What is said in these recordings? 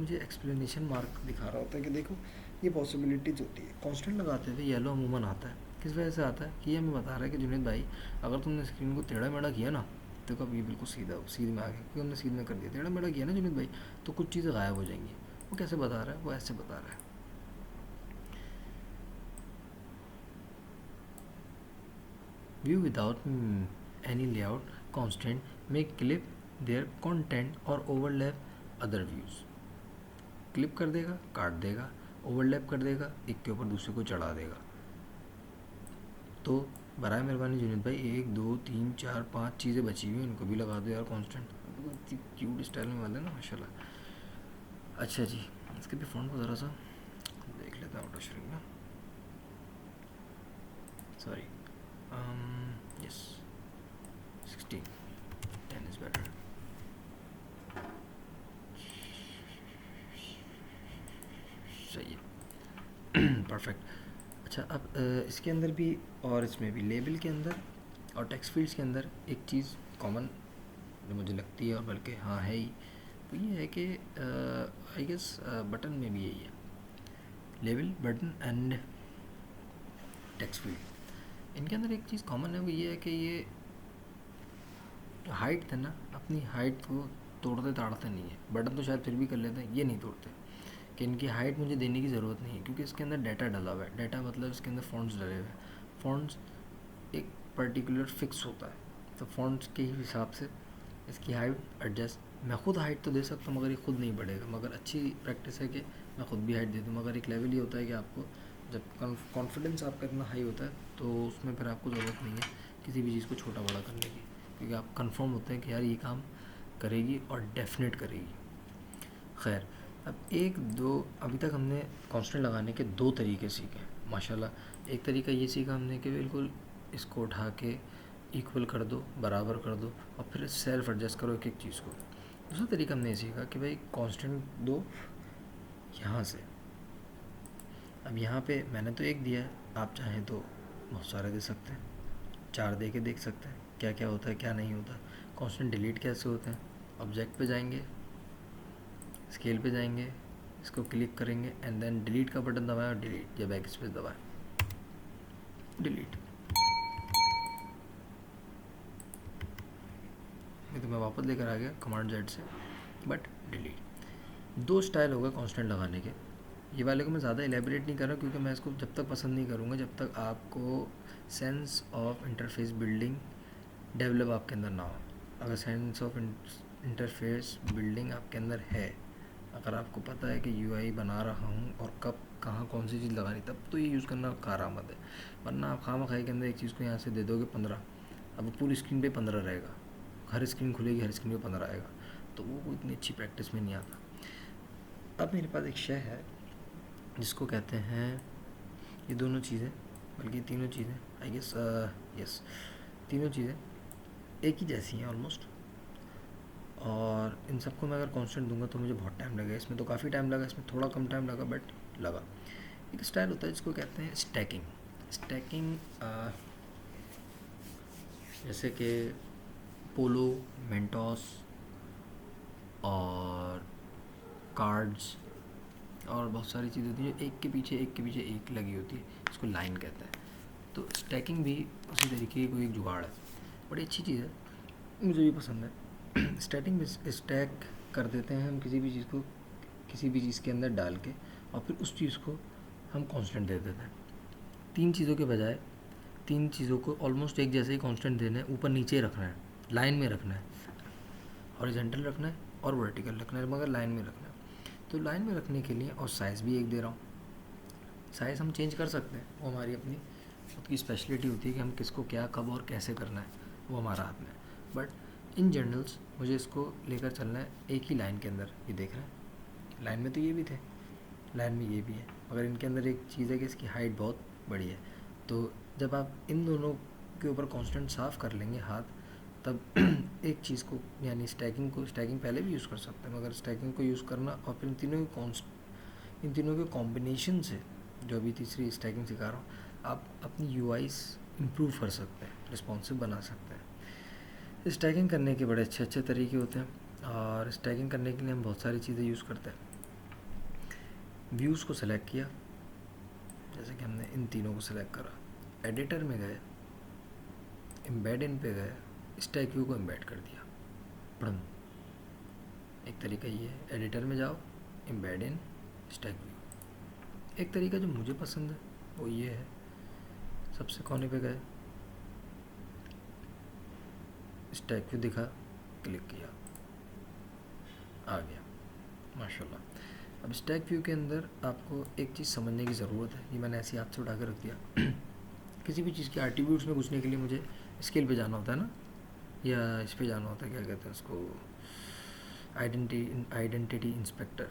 मुझे explanation mark दिखा रहा होता है कि देखो ये पॉसिबिलिटीज़ होती है। कांस्टेंट लगाते हुए येलो अमूमन आता है, किस वजह से आता है कि ये हमें बता रहा है कि जुनेद भाई अगर तुमने स्क्रीन को टेढ़ा मेढ़ा किया ना तो कभी बिल्कुल सीधे में आ गया, क्योंकि हमने सीधे में कर दिया, टेढ़ा मेढ़ा किया ना जुनेद भाई तो कुछ चीज़ें गायब हो जाएंगी। वो कैसे बता रहा है, वो ऐसे बता रहा है। View without any layout constant में क्लिप देयर कंटेंट और ओवरलैप अदर व्यूज़। क्लिप कर देगा, काट देगा, ओवरलैप कर देगा, एक के ऊपर दूसरे को चढ़ा देगा। तो बराए मेहरबानी जुनेद भाई 1 2 3 4 5 चीज़ें बची हुई हैं, उनको भी लगा दो यार कांस्टेंट। क्यूट स्टाइल में वाले ना माशाल्लाह। अच्छा जी, इसके भी फ़ॉन्ट को ज़रा सा देख लेते हैं आउट ऑफ श्रिंक में। Sorry, yes 16 10 is better. सही है, परफेक्ट। अच्छा अब इसके अंदर भी और इसमें भी लेबल के अंदर और टेक्स्ट फील्ड्स के अंदर एक चीज़ कॉमन जो मुझे लगती है, और बल्कि हाँ है ही, तो ये है कि आई गेस बटन में भी यही है, label button and text field. इनके अंदर एक चीज़ कॉमन है, वो ये है कि ये हाइट थे ना, अपनी हाइट को तोड़ते ताड़ते नहीं है। बटन तो शायद फिर भी कर लेते हैं, ये नहीं तोड़ते कि इनकी हाइट मुझे देने की ज़रूरत नहीं है, क्योंकि इसके अंदर डाटा डला हुआ है। डाटा मतलब इसके अंदर फ़ॉन्ट्स डले हुए हैं। फ़ॉन्ट्स एक पर्टिकुलर फिक्स होता है, तो फ़ॉन्ट्स के ही हिसाब से इसकी हाइट एडजस्ट। मैं खुद हाइट तो दे सकता हूँ मगर ये खुद नहीं बढ़ेगा, मगर अच्छी प्रैक्टिस है कि मैं खुद भी हाइट दे दूँ। मगर एक लेवल ये होता है कि आपको जब कॉन्फिडेंस आपका इतना हाई होता है तो उसमें फिर आपको ज़रूरत नहीं है किसी भी चीज़ को छोटा बड़ा करने की, क्योंकि आप कंफर्म होते हैं कि यार ये काम करेगी और डेफिनेट करेगी। खैर, अब एक दो अभी तक हमने कांस्टेंट लगाने के दो तरीके सीखे माशाल्लाह। एक तरीका ये सीखा हमने कि बिल्कुल इसको उठा के इक्वल कर दो, बराबर कर दो, और फिर सेल्फ एडजस्ट करो एक एक चीज़ को। दूसरा तरीका हमने ये सीखा कि भाई कांस्टेंट दो यहाँ से। अब यहाँ पे मैंने तो एक दिया है, आप चाहें तो बहुत सारे दे सकते हैं, 4 दे के देख सकते हैं क्या क्या होता है क्या नहीं होता। कांस्टेंट डिलीट कैसे होते हैं, ऑब्जेक्ट पे जाएंगे, स्केल पे जाएंगे, इसको क्लिक करेंगे एंड देन डिलीट का बटन दबाएं और डिलीट या बैक स्पेस दबाएं, डिलीट। ये तो मैं वापस लेकर आ गया कमांड जेड से, बट डिलीट। दो स्टाइल होगा कांस्टेंट लगाने के। ये वाले को मैं ज़्यादा एलेबरेट नहीं कर रहा, क्योंकि मैं इसको जब तक पसंद नहीं करूँगा जब तक आपको sense of interface building develop आपके अंदर ना हो। अगर सेंस ऑफ इंटरफेस बिल्डिंग आपके अंदर है, अगर आपको पता है कि यूआई बना रहा हूँ और कब कहाँ कौन सी चीज़ लगानी, तब तो ये यूज़ करना कारआमद है। वरना आप खामखाई के अंदर एक चीज़ को यहाँ से दे दोगे 15, अब वो पूरी स्क्रीन पे 15 रहेगा, हर स्क्रीन खुलेगी हर स्क्रीन पे 15 आएगा, तो वो इतनी अच्छी प्रैक्टिस में नहीं आता। अब मेरे पास एक शय है जिसको कहते हैं, ये दोनों चीज़ें, बल्कि तीनों चीज़ें आई गेस, यस तीनों चीज़ें एक ही जैसी हैं ऑलमोस्ट, और इन सबको मैं अगर कांस्टेंट दूंगा तो मुझे बहुत टाइम लगेगा। इसमें तो काफ़ी टाइम लगा, इसमें थोड़ा कम टाइम लगा बट लगा। एक स्टाइल होता है जिसको कहते हैं स्टैकिंग। स्टैकिंग जैसे कि पोलो, मेंटोस और कार्ड्स और बहुत सारी चीज़ें होती हैं जो एक के पीछे एक लगी होती है, इसको लाइन कहते हैं। तो स्टैकिंग भी उसी तरीके की कोई एक जुगाड़ है, बड़ी अच्छी चीज़ है, मुझे भी पसंद है। स्टैटिंग में स्टैक कर देते हैं हम किसी भी चीज़ को किसी भी चीज़ के अंदर डाल के, और फिर उस चीज़ को हम कांस्टेंट दे देते हैं। 3 चीज़ों के बजाय 3 चीज़ों को ऑलमोस्ट एक जैसे ही कांस्टेंट देना है, ऊपर नीचे रखना है, लाइन में रखना है, हॉरिजॉन्टल रखना है और वर्टिकल रखना है, मगर लाइन में रखना है। तो लाइन में रखने के लिए, और साइज़ भी एक दे रहा हूँ, साइज़ हम चेंज कर सकते हैं, वो हमारी अपनी खुद की स्पेशलिटी होती है कि हम किसको क्या कब और कैसे करना है, वो हमारा हाथ में है। बट इन जनरल्स मुझे इसको लेकर चलना है एक ही लाइन के अंदर। ये देख रहे हैं, लाइन में तो ये भी थे, लाइन में ये भी है, मगर इनके अंदर एक चीज़ है कि इसकी हाइट बहुत बड़ी है। तो जब आप इन दोनों के ऊपर कांस्टेंट साफ़ कर लेंगे हाथ, तब एक चीज़ को यानी स्टैकिंग पहले भी यूज़ कर सकते हैं, मगर स्टैकिंग को यूज़ करना और फिर इन तीनों के कॉम्बिनेशन से, जो अभी तीसरी स्टैकिंग सिखा रहा हूँ, आप अपनी यूआईज़ इम्प्रूव कर सकते हैं, रिस्पॉन्सिव बना सकते हैं। स्टैकिंग करने के बड़े अच्छे अच्छे तरीके होते हैं, और स्टैकिंग करने के लिए हम बहुत सारी चीज़ें यूज़ करते हैं। व्यूज़ को सेलेक्ट किया, जैसे कि हमने इन तीनों को सेलेक्ट करा, एडिटर में गए, एम्बेड इन पे गए, स्टैक व्यू को एम्बेड कर दिया, पढ़म। एक तरीका ये है, एडिटर में जाओ, एम्बेड इन, स्टैक व्यू। एक तरीका जो मुझे पसंद है वो ये है, सबसे कोने पे गए, स्टैक व्यू दिखा, क्लिक किया, आ गया, माशाल्लाह। अब स्टैक व्यू के अंदर आपको एक चीज़ समझने की ज़रूरत है, ये मैंने ऐसे हाथ से उठा कर रख दिया। किसी भी चीज़ के एट्रीब्यूट्स में घुसने के लिए मुझे स्केल पे जाना होता है ना, या इस पे जाना होता है, क्या कहते हैं उसको, आइडेंटिटी इंस्पेक्टर,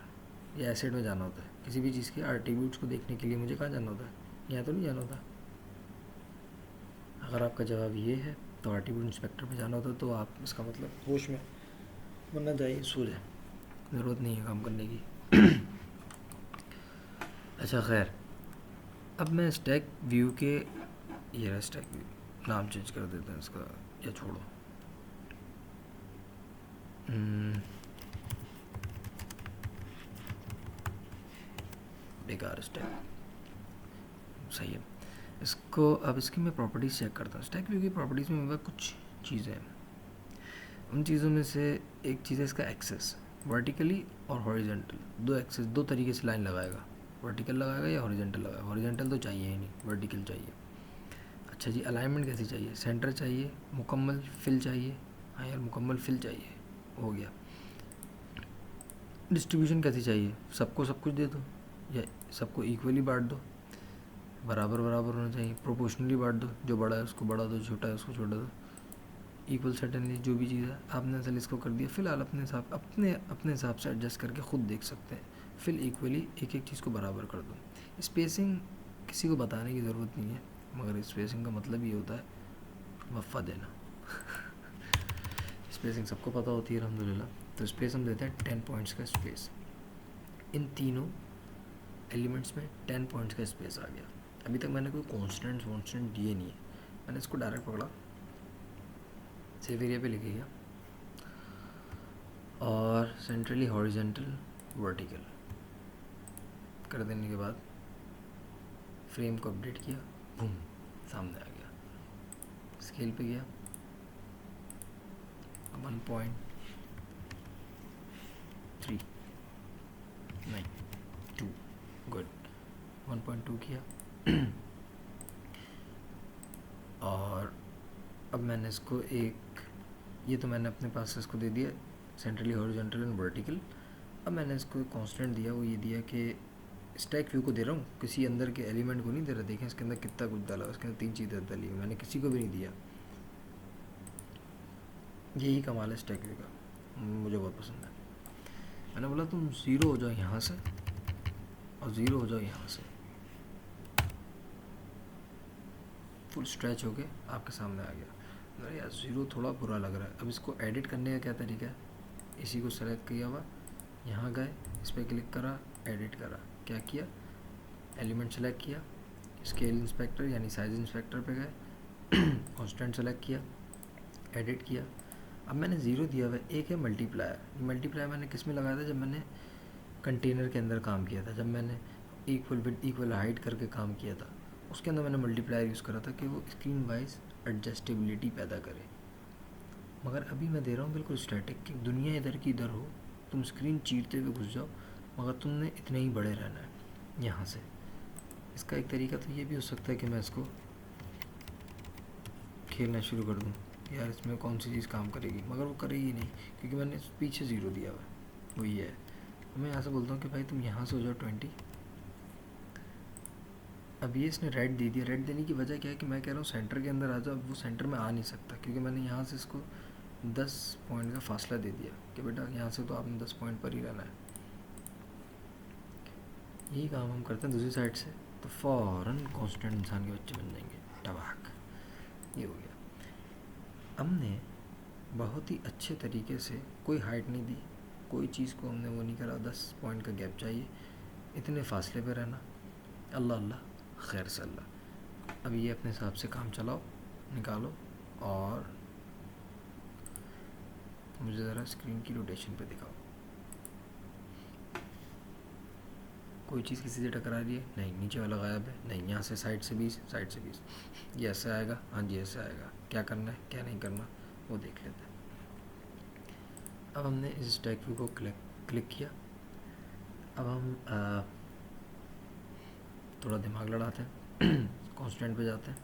या एसेट में जाना होता है। किसी भी चीज़ के एट्रीब्यूट्स को देखने के लिए मुझे कहाँ जाना होता है, यहाँ तो नहीं जाना होता। अगर आपका जवाब ये है तो एट्रीब्यूट इंस्पेक्टर पे जाना होता है, तो आप इसका मतलब होश में, वरना जाइए सो जाए, ज़रूरत नहीं है काम करने की। अच्छा खैर, अब मैं स्टैक व्यू के, ये रहा स्टैक व्यू, नाम चेंज कर देते हैं इसका, या छोड़ो, बेकार स्टैक, सही है। इसको अब इसकी मैं प्रॉपर्टीज़ चेक करता हूँ। स्टैक व्यू की प्रॉपर्टीज़ में मेरे पास कुछ चीज़ें हैं, उन चीज़ों में से एक चीज़ है इसका एक्सेस, वर्टिकली और हॉरिजेंटल, दो एक्सेस, दो तरीके से लाइन लगाएगा, वर्टिकल लगाएगा या हॉरिजेंटल लगाएगा। हॉरिजेंटल तो चाहिए ही नहीं, वर्टिकल चाहिए। अच्छा जी, अलाइनमेंट कैसी चाहिए, सेंटर चाहिए, मुकम्मल फिल चाहिए, हाँ यार मुकम्मल फिल चाहिए, हो गया। डिस्ट्रीब्यूशन कैसी चाहिए, सबको सब कुछ दे दो या सबको इक्वली बांट दो, बराबर बराबर होना चाहिए, प्रोपोर्शनली बांट दो, जो बड़ा है उसको बड़ा दो, छोटा है उसको छोटा दो, इक्वल सर्टेनली, जो भी चीज़ है आपने असल इसको कर दिया। फ़िलहाल अपने हिसाब से एडजस्ट करके ख़ुद देख सकते हैं। फिल इक्वली एक एक चीज़ को बराबर कर दो। स्पेसिंग किसी को बताने की ज़रूरत नहीं है, मगर स्पेसिंग का मतलब ये होता है वफ़ा देना। स्पेसिंग सबको पता होती है अल्हम्दुलिल्लाह। तो स्पेस हम देते हैं 10 पॉइंट्स का स्पेस, इन तीनों एलिमेंट्स में 10 पॉइंट्स का स्पेस आ गया। अभी तक मैंने कोई कॉन्स्टेंट दिए नहीं है, मैंने इसको डायरेक्ट पकड़ा, सेव एरिया पे लिखे गया, और सेंट्रली हॉरिजेंटल वर्टिकल कर देने के बाद फ्रेम को अपडेट किया, बूम सामने आ गया। स्केल पे गया, 1.3 नहीं 2, गुड, 1.2 किया। और अब मैंने इसको एक, ये तो मैंने अपने पास से इसको दे दिया सेंट्रली हॉरिजॉन्टल एंड वर्टिकल। अब मैंने इसको कांस्टेंट दिया, वो ये दिया कि स्टैक व्यू को दे रहा हूँ, किसी अंदर के एलिमेंट को नहीं दे रहा। देखें इसके अंदर कितना कुछ डाला, उसके अंदर 3 चीज़ें डाली हुई, मैंने किसी को भी नहीं दिया। यही कमाल है स्टैक व्यू का, मुझे बहुत पसंद है। मैंने बोला तुम ज़ीरो हो जाओ यहाँ से और ज़ीरो हो जाओ यहाँ से, फुल स्ट्रेच हो के आपके सामने आ गया। अरे यार ज़ीरो थोड़ा बुरा लग रहा है। अब इसको एडिट करने का क्या तरीका है, इसी को सेलेक्ट किया हुआ, यहाँ गए, इस पर क्लिक करा, एडिट करा, क्या किया, एलिमेंट सेलेक्ट किया, स्केल इंस्पेक्टर यानी साइज इंस्पेक्टर पे गए, कांस्टेंट सेलेक्ट किया, एडिट किया। अब मैंने ज़ीरो दिया हुआ है, एक है मल्टीप्लायर। मल्टीप्लायर मैंने किस में लगाया था, जब मैंने कंटेनर के अंदर काम किया था, जब मैंने इक्वल विड्थ इक्वल हाइट करके काम किया था, उसके अंदर मैंने मल्टीप्लायर यूज़ करा था कि वो स्क्रीन वाइज एडजस्टेबिलिटी पैदा करे। मगर अभी मैं दे रहा हूँ बिल्कुल स्टैटिक, कि दुनिया इधर की इधर हो, तुम स्क्रीन चीरते हुए घुस जाओ, मगर तुमने इतने ही बड़े रहना है यहाँ से। इसका एक तरीका तो ये भी हो सकता है कि मैं इसको खेलना शुरू कर दूँ, यार इसमें कौन सी चीज़ काम करेगी, मगर वो करेगी नहीं, क्योंकि मैंने पीछे ज़ीरो दिया हुआ है, वो ये है। मैं यहाँ से बोलता हूँ कि भाई तुम यहाँ से हो जाओ 20। अब ये इसने रेड दे दिया। रेड देने की वजह क्या है कि मैं कह रहा हूँ सेंटर के अंदर आ जाओ, वो सेंटर में आ नहीं सकता, क्योंकि मैंने यहाँ से इसको 10 पॉइंट का फासला दे दिया कि बेटा यहाँ से तो आपने 10 पॉइंट पर ही रहना है। यही काम हम करते हैं दूसरी साइड से, तो फ़ौरन कांस्टेंट इंसान के बच्चे बन जाएंगे, टबाक, ये हो गया। हमने बहुत ही अच्छे तरीके से कोई हाइट नहीं दी, कोई चीज़ को हमने वो नहीं करा, 10 पॉइंट का गैप चाहिए, इतने फासले पे रहना, अल्लाह अल्लाह खैर से अल्लाह। अब ये अपने हिसाब से काम चलाओ, निकालो, और मुझे ज़रा स्क्रीन की रोटेशन पे दिखाओ। कोई चीज़ किसी से टकरा रही है, नहीं नीचे वाला गायब है, नहीं यहाँ से साइड से 20, साइड से 20, ये ऐसे आएगा, हाँ जी ऐसे आएगा, क्या करना है क्या नहीं करना वो देख लेते हैं। अब हमने इस स्टैक व्यू को क्लिक किया। अब हम थोड़ा दिमाग लड़ाते हैं कांस्टेंट पे जाते हैं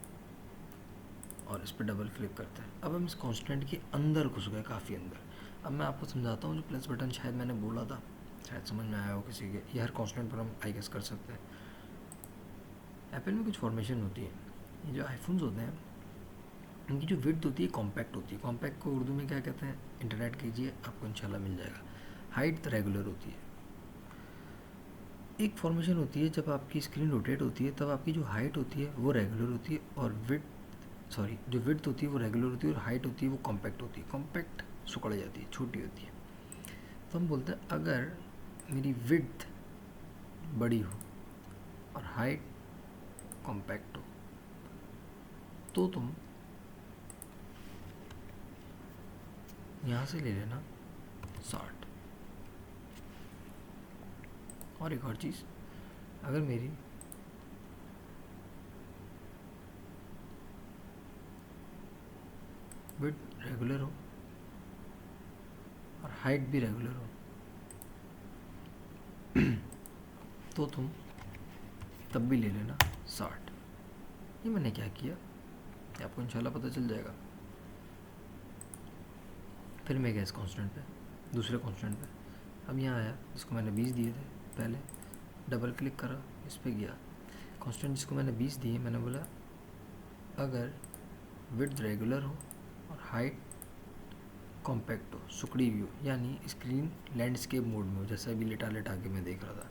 और इस पर डबल क्लिक करते हैं। अब हम इस कांस्टेंट के अंदर घुस गए, काफ़ी अंदर। अब मैं आपको समझाता हूँ, जो प्लस बटन शायद मैंने बोला था, शायद समझ में आया हो किसी के, ये हर कांस्टेंट पर हम आई गेस कर सकते हैं। एप्पल में कुछ फॉर्मेशन होती है, ये जो आईफोन्स होते हैं इनकी जो विड्थ होती है कॉम्पैक्ट होती है। कॉम्पैक्ट को उर्दू में क्या कहते हैं, इंटरनेट कीजिए आपको इंशाल्लाह मिल जाएगा। हाइट रेगुलर होती है। एक फॉर्मेशन होती है जब आपकी स्क्रीन रोटेट होती है तब आपकी जो हाइट होती है वो रेगुलर होती है, और जो विड्थ होती है वो रेगुलर होती है, और हाइट होती है वो कॉम्पैक्ट होती है। कॉम्पैक्ट सुकड़ जाती है, छोटी होती है। तो हम बोलते हैं अगर मेरी विड्थ बड़ी हो और हाइट कॉम्पैक्ट हो तो तुम यहाँ से ले लेना 60। और एक और चीज़, अगर मेरी विड्थ रेगुलर हो और हाइट भी रेगुलर हो तो तुम तब भी ले लेना 60। ये मैंने क्या किया ये आपको इंशाल्लाह पता चल जाएगा। फिर मैं गया इस कांस्टेंट पे, दूसरे कांस्टेंट पे। अब यहाँ आया, जिसको मैंने 20 दिए थे पहले, डबल क्लिक करा, इस पर गया। कांस्टेंट जिसको मैंने 20 दिए, मैंने बोला अगर विड्थ रेगुलर हो और हाइट कॉम्पैक्ट हो, सुकड़ी हुई हो, यानी स्क्रीन लैंडस्केप मोड में हो, जैसा अभी लेटा लेटा के मैं देख रहा था,